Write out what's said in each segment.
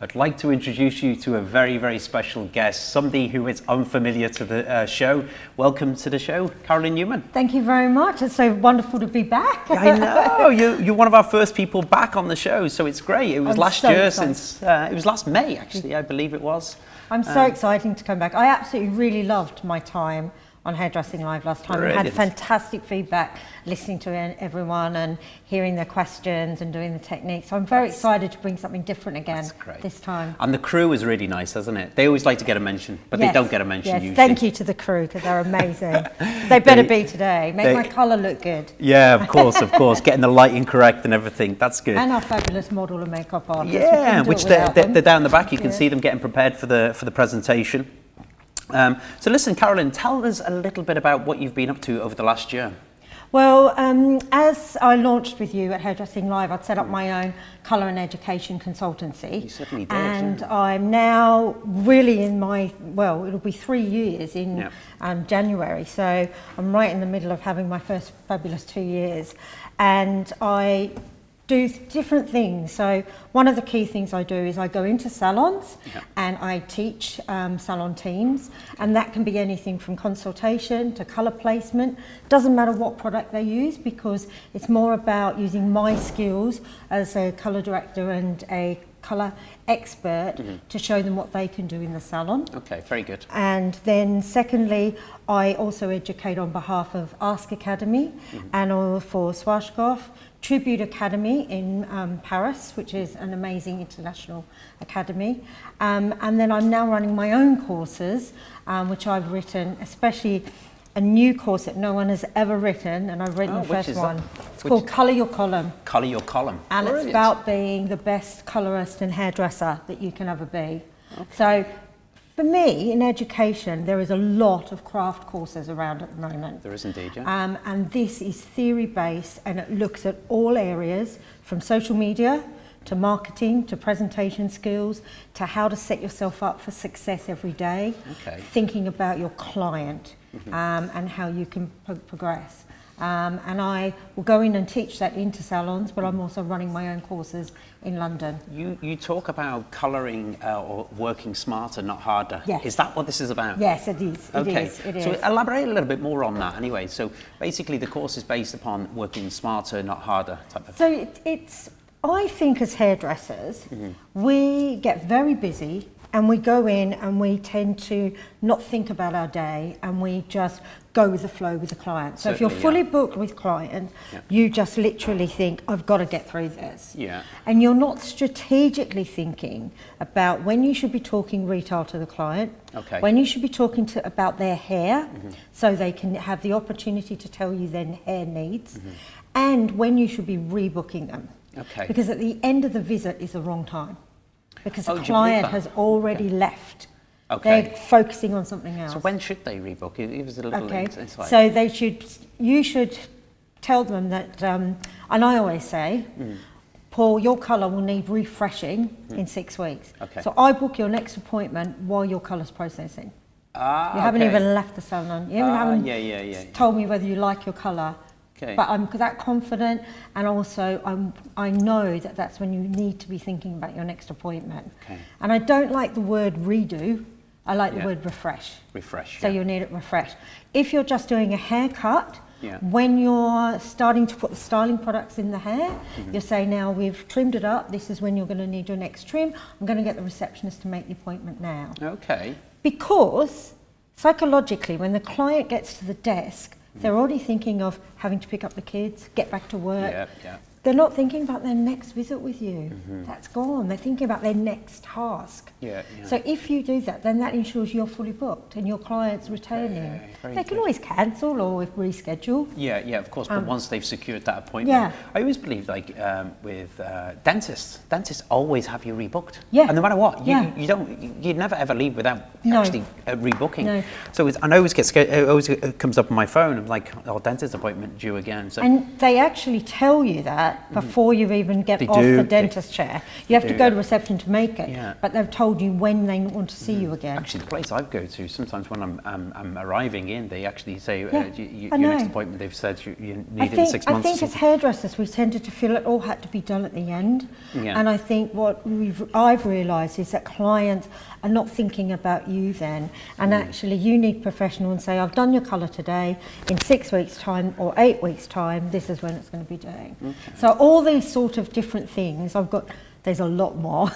I'd like to introduce you to a very, very special guest, somebody who is unfamiliar to the show. Welcome to the show, Carolyn Newman. Thank you very much. It's so wonderful to be back. I know, you're one of our first people back on the show, so it's great. It was last May, actually, I believe it was. I'm so excited to come back. I absolutely really loved my time on Hairdressing Live last time. We had fantastic feedback listening to everyone and hearing their questions and doing the techniques. So I'm very excited to bring something different again this time. And the crew is really nice, isn't it? They always like to get a mention, but they don't get a mention usually. Thank you to the crew because they're amazing. They better be today. Make my colour look good. Yeah, of course. Getting the lighting correct and everything. That's good. And our fabulous model and makeup artist. Yeah, which they're down the back. You can see them getting prepared for the presentation. So listen, Carolyn, tell us a little bit about what you've been up to over the last year. Well, as I launched with you at Hairdressing Live, I'd set up my own Colour Education Consultancy. You certainly did. And I'm now really in my, well, it'll be 3 years in January. So I'm right in the middle of having my first fabulous 2 years. And I do different things. So one of the key things I do is I go into salons and I teach salon teams, and that can be anything from consultation to colour placement. Doesn't matter what product they use, because it's more about using my skills as a colour director and a colour expert to show them what they can do in the salon. Okay, very good. And then secondly, I also educate on behalf of Ask Academy and for Schwarzkopf, Tribute Academy in Paris, which is an amazing international academy. And then I'm now running my own courses, which I've written, especially a new course that no one has ever written, and I've written the first one. It's called Colour Your Column. Colour Your Column. And it's about being the best colourist and hairdresser that you can ever be. Okay. So for me, in education, there is a lot of craft courses around at the moment. There is indeed, yeah. And this is theory-based, and it looks at all areas, from social media, to marketing, to presentation skills, to how to set yourself up for success every day, thinking about your client, and how you can progress. And I will go in and teach that into salons, but I'm also running my own courses in London. You talk about colouring or working smarter, not harder. Yes. Is that what this is about? Yes, it is. It is. So elaborate a little bit more on that anyway. So basically the course is based upon working smarter, not harder type of thing. So it's I think as hairdressers, we get very busy and we go in and we tend to not think about our day and we just go with the flow with the client. So if you're fully booked with client, you just literally think, I've got to get through this. Yeah. And you're not strategically thinking about when you should be talking retail to the client, when you should be talking about their hair, so they can have the opportunity to tell you their hair needs, and when you should be rebooking them. Because at the end of the visit is the wrong time. Because the client has already left. They're focusing on something else. So when should they rebook? Give us a little insight. So you should tell them that, and I always say, Paul, your colour will need refreshing in 6 weeks. So I book your next appointment while your colour's processing. You haven't even left the salon. You haven't told me whether you like your colour. But I'm that confident, and also I know that that's when you need to be thinking about your next appointment. And I don't like the word redo, I like the word refresh. So you'll need it refreshed. If you're just doing a haircut, when you're starting to put the styling products in the hair, you say, now we've trimmed it up, this is when you're going to need your next trim, I'm going to get the receptionist to make the appointment now. Because psychologically, when the client gets to the desk, they're already thinking of having to pick up the kids, get back to work. They're not thinking about their next visit with you. That's gone. They're thinking about their next task. So if you do that, then that ensures you're fully booked and your client's returning. They can always cancel or reschedule. Of course, but once they've secured that appointment. I always believe, like with dentists always have you rebooked. And no matter what, you never ever leave without actually rebooking. So I always it comes up on my phone. I'm like, oh, dentist appointment due again. So and they actually tell you that that before you even get off the dentist chair. You have to go to reception to make it, but they've told you when they want to see you again. Actually, the place I go to, sometimes when I'm arriving in, they actually say, your next appointment, they've said you need it in 6 months. I think as hairdressers, we tended to feel it all had to be done at the end. And I think what I've realised is that clients are not thinking about you then, and actually you need professional and say, I've done your colour today, in 6 weeks time or 8 weeks time, this is when it's going to be doing. So all these sort of different things, there's a lot more,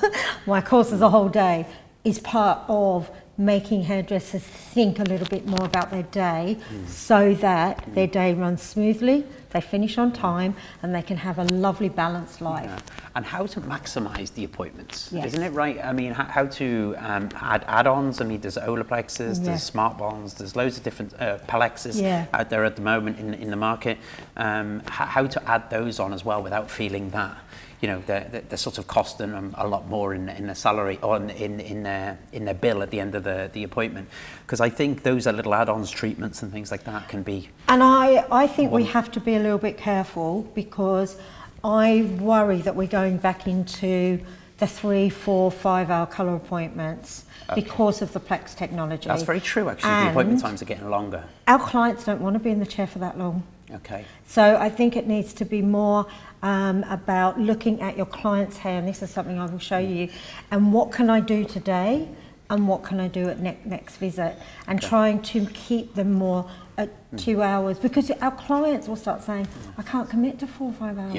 my course is a whole day, is part of making hairdressers think a little bit more about their day so that their day runs smoothly, they finish on time, and they can have a lovely balanced life. And how to maximise the appointments, isn't it right? I mean, how to add add-ons. I mean, there's Olaplexes, there's Smart Bonds, there's loads of different Palexes out there at the moment in the market. How to add those on as well without feeling that, you know, they're sort of costing them a lot more in the salary or in their bill at the end of the appointment. Because I think those are little add-ons, treatments and things like that can be. And I think we have to be a little bit careful, because I worry that we're going back into the 3, 4, 5 hour colour appointments because of the Plex technology. That's very true, actually. The appointment times are getting longer. Our clients don't want to be in the chair for that long. Okay. So I think it needs to be more about looking at your client's hair, and this is something I will show you, and what can I do today and what can I do at next visit, and trying to keep them more at 2 hours, because our clients will start saying, I can't commit to 4 or 5 hours,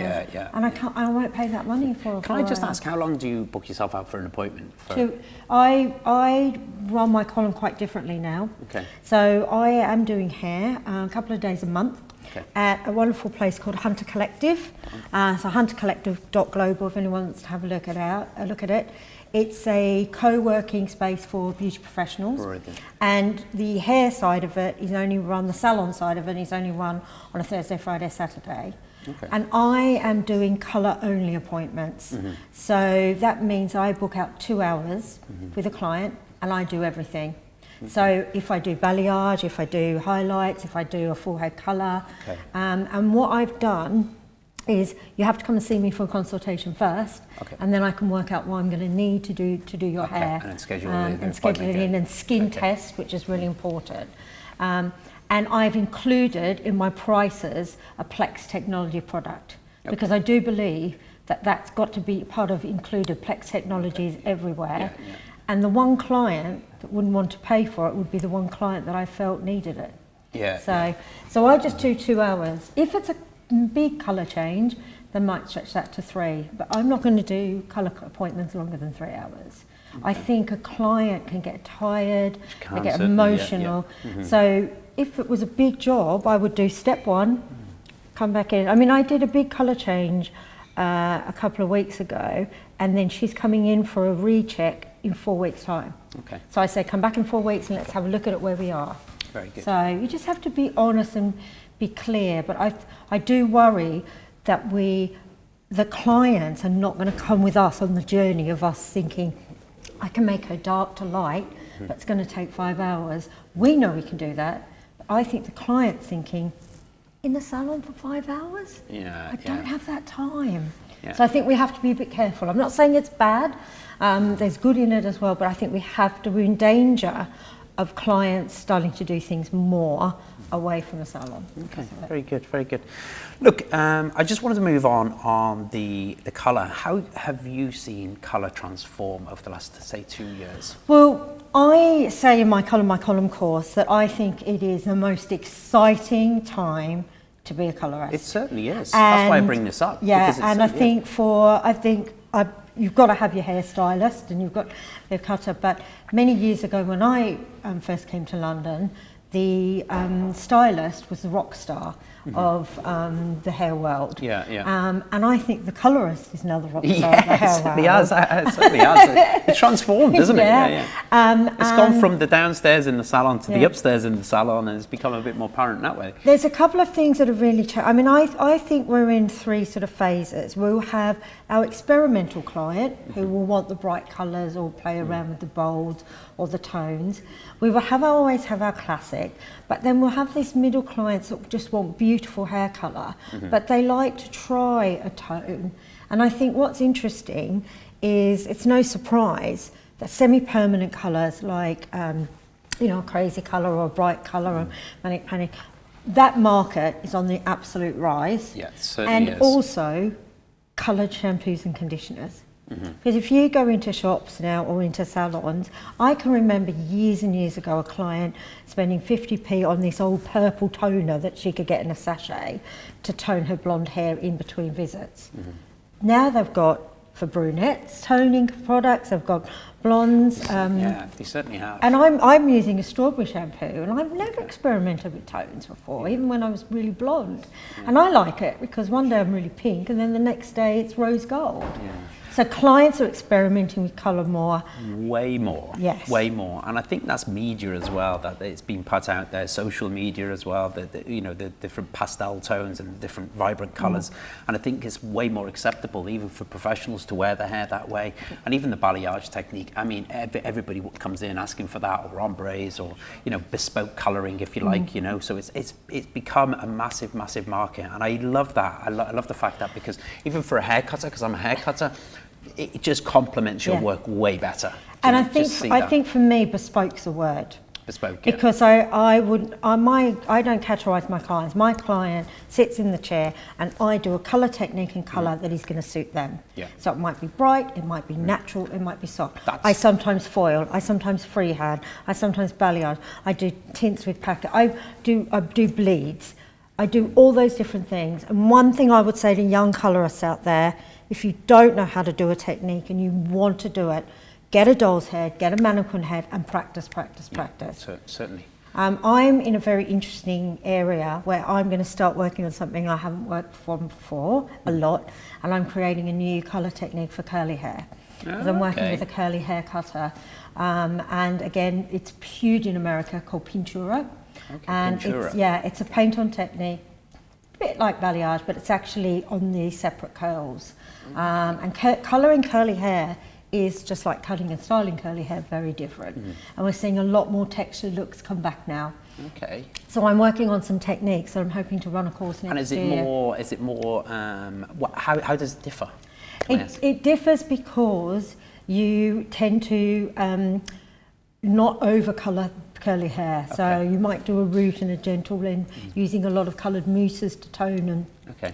and I won't pay that money for. Can I just ask, how long do you book yourself out for an appointment? I run my column quite differently now. Okay. So I am doing hair a couple of days a month. At a wonderful place called Hunter Collective. So huntercollective.global if anyone wants to have a look at it. It's a co-working space for beauty professionals. And the hair side of it is only run, the salon side of it is only run on a Thursday, Friday, Saturday. And I am doing colour only appointments. So that means I book out 2 hours with a client and I do everything. So if I do balayage, if I do highlights, if I do a full head colour, and what I've done is you have to come and see me for a consultation first, and then I can work out what I'm going to need to do your hair, and schedule it in, and skin test, which is really important. And I've included in my prices a Plex technology product, because I do believe that that's got to be part of included. Plex technologies everywhere. And the one client that wouldn't want to pay for it would be the one client that I felt needed it. So I just do 2 hours. If it's a big colour change, then might stretch that to 3. But I'm not going to do colour appointments longer than 3 hours. I think a client can get tired, they get emotional. So if it was a big job, I would do step 1, come back in. I mean, I did a big colour change a couple of weeks ago, and then she's coming in for a recheck in 4 weeks' time. So I say, come back in 4 weeks and let's have a look at it where we are. Very good. So you just have to be honest and be clear. But I do worry that the clients are not going to come with us on the journey of us thinking, I can make her dark to light, but it's going to take 5 hours. We know we can do that. But I think the client's thinking, in the salon for 5 hours? I don't have that time. So I think we have to be a bit careful. I'm not saying it's bad. There's good in it as well, but I think we're in danger of clients starting to do things more away from the salon. Okay, very good, very good. Look, I just wanted to move on the colour. How have you seen colour transform over the last, say, 2 years? Well, I say in my column course that I think it is the most exciting time to be a colourist. It certainly is. That's why I bring this up. I think you've got to have your hairstylist and you've got your cutter. But many years ago, when I first came to London, the stylist was the rock star of the hair world. And I think the colourist is now the rock star of the hair world. It certainly has. It's transformed, isn't it? It's gone from the downstairs in the salon to the upstairs in the salon, and it's become a bit more apparent that way. There's a couple of things that have really changed. I mean, I think we're in 3 sort of phases. We'll have our experimental client who will want the bright colours or play around with the bold or the tones. We will always have our classic, classic, but then we'll have these middle clients that just want beautiful hair colour, but they like to try a tone. And I think what's interesting is it's no surprise that semi-permanent colours like, you know, a crazy colour or a bright colour or manic panic, that market is on the absolute rise. Yeah, it certainly is. And also coloured shampoos and conditioners. Because if you go into shops now or into salons, I can remember years and years ago a client spending 50p on this old purple toner that she could get in a sachet to tone her blonde hair in between visits. Now they've got, for brunettes, toning products, they've got blondes. Yeah, they certainly have. And I'm using a strawberry shampoo, and I've never experimented with tones before, even when I was really blonde. And I like it because one day I'm really pink, and then the next day it's rose gold. So clients are experimenting with colour more. Way more. Yes. Way more. And I think that's media as well, that it's been put out there, social media as well, you know, the different pastel tones and different vibrant colours. And I think it's way more acceptable even for professionals to wear their hair that way. And even the balayage technique, I mean, everybody comes in asking for that, or ombres, or, you know, bespoke colouring, if you like, you know. So it's become a massive, massive market. And I love that. I love the fact that, because even for a hair cutter, because I'm a hair cutter, it just complements your work way better. And I think for me, bespoke's a word. Bespoke, yeah. Because I don't categorize my clients. My client sits in the chair and I do a colour technique and colour that is going to suit them. Yeah. So it might be bright, it might be natural, it might be soft. I sometimes foil, I sometimes freehand, I sometimes balayage, I do tints with packet, I do bleeds. I do all those different things. And one thing I would say to young colourists out there, if you don't know how to do a technique and you want to do it, get a doll's head, get a mannequin head, and practice. Certainly. I'm in a very interesting area where I'm going to start working on something I haven't worked on before a lot, and I'm creating a new colour technique for curly hair. Because I'm working with a curly hair cutter, and again, it's huge in America, called pintura. And it's a paint-on technique, a bit like balayage, but it's actually on the separate curls. And colouring curly hair is just like cutting and styling curly hair, very different. And we're seeing a lot more textured looks come back now. Okay. So I'm working on some techniques that I'm hoping to run a course next year. And is it more, how does it differ? It differs because you tend to not over-colour curly hair. So you might do a root and a gentle blend using a lot of coloured mousses to tone and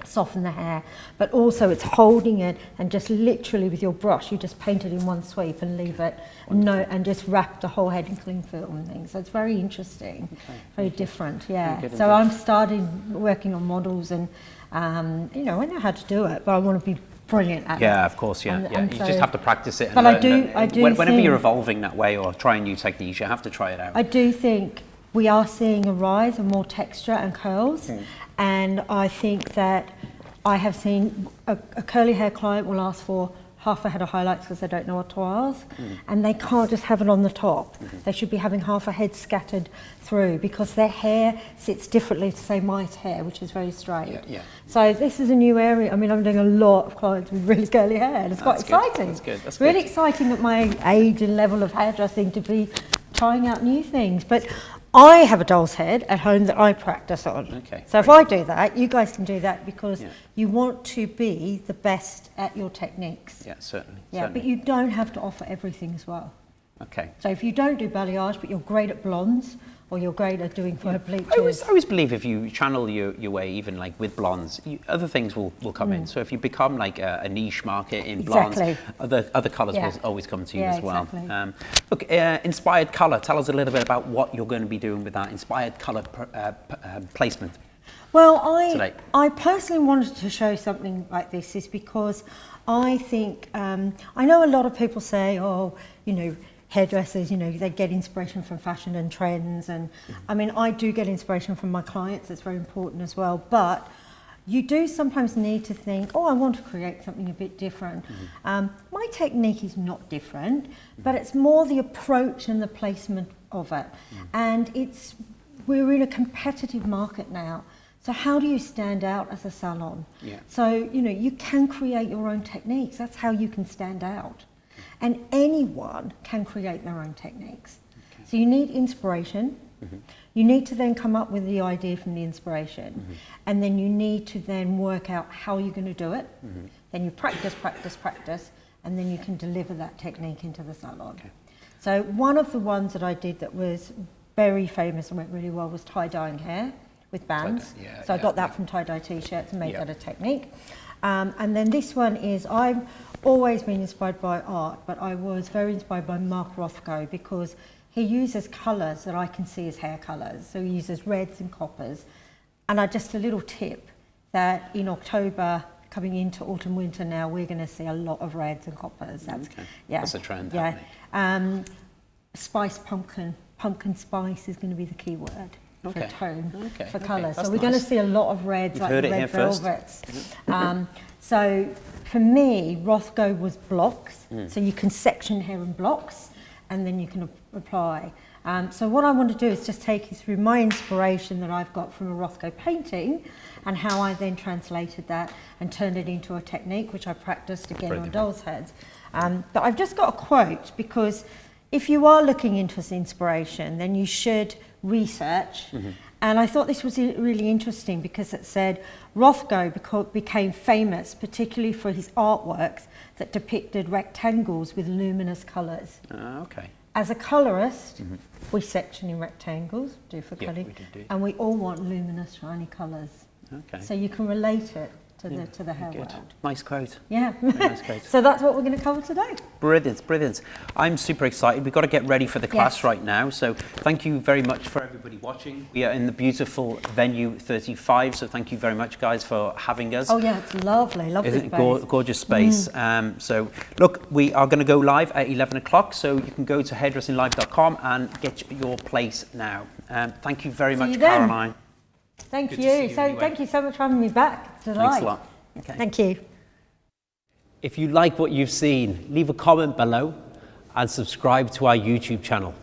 soften the hair. But also it's holding it and just literally with your brush, you just paint it in one sweep and leave it and just wrap the whole head in cling film and things. So it's very interesting, very different, So I'm working on models and, you know, I know how to do it, but I want to be brilliant at it. Yeah, of course, and you just have to practice it. But I do whenever you're evolving that way or trying new techniques, you have to try it out. I do think we are seeing a rise of more texture and curls, and I think that I have seen a curly hair client will ask for half a head of highlights because they don't know what to ask, and they can't just have it on the top. They should be having half a head scattered through because their hair sits differently to, say, my hair, which is very straight. So this is a new area. I mean, I'm doing a lot of clients with really curly hair, and it's quite exciting. That's good. That's really exciting at my age and level of hairdressing to be trying out new things. But I have a doll's head at home that I practice on. So if I do that, you guys can do that because you want to be the best at your techniques. Yeah, certainly. But you don't have to offer everything as well. Okay. So if you don't do balayage, but you're great at blondes, or you're great at doing fur bleaches. I always believe if you channel your way, even like with blondes, other things will come in. So if you become like a niche market in blondes, other colours will always come to you as well. Look, inspired colour, tell us a little bit about what you're going to be doing with that inspired colour placement. Well, I personally wanted to show something like this is because I think, I know a lot of people say, oh, you know, hairdressers, you know, they get inspiration from fashion and trends, and I mean, I do get inspiration from my clients, it's very important as well, but you do sometimes need to think, oh, I want to create something a bit different. My technique is not different, but it's more the approach and the placement of it. And we're in a competitive market now. So how do you stand out as a salon? So, you know, you can create your own techniques. That's how you can stand out. And anyone can create their own techniques. So you need inspiration. You need to then come up with the idea from the inspiration, and then you need to then work out how you're going to do it. Then you practice, and then you can deliver that technique into the salon. Okay. So one of the ones that I did that was very famous and went really well was tie-dyeing hair with bands. I got that from tie-dye t-shirts and made that a technique. And then this one is, I've always been inspired by art, but I was very inspired by Mark Rothko because he uses colours that I can see as hair colours. So he uses reds and coppers. And just a little tip that in October, coming into autumn winter now, we're going to see a lot of reds and coppers. That's a trend. Spice pumpkin spice is going to be the key word for tone, for colour. So we're nice. going to see a lot of reds, You've like heard the it red here first. velvets. So for me, Rothko was blocks. So you can section hair in blocks, and then you can apply. So what I want to do is just take you through my inspiration that I've got from a Rothko painting and how I then translated that and turned it into a technique which I practiced again on dolls' heads. But I've just got a quote, because if you are looking into inspiration, then you should research. And I thought this was really interesting because it said Rothko became famous particularly for his artworks that depicted rectangles with luminous colours. As a colourist, we section in rectangles, do for coloring, and we all want luminous, shiny colours. So you can relate it to the hair world. Nice quote. Yeah. Nice quote. So that's what we're going to cover today. Brilliant. I'm super excited. We've got to get ready for the class right now. So thank you very much for everybody watching. We are in the beautiful venue 35. So thank you very much, guys, for having us. Oh yeah, it's lovely Isn't it gorgeous space? So look, we are going to go live at 11 o'clock. So you can go to hairdressinglive.com and get your place now. Thank you very much, Caroline. Thank you. Thank you so much for having me back. Thanks a lot. Thank you. If you like what you've seen, leave a comment below and subscribe to our YouTube channel.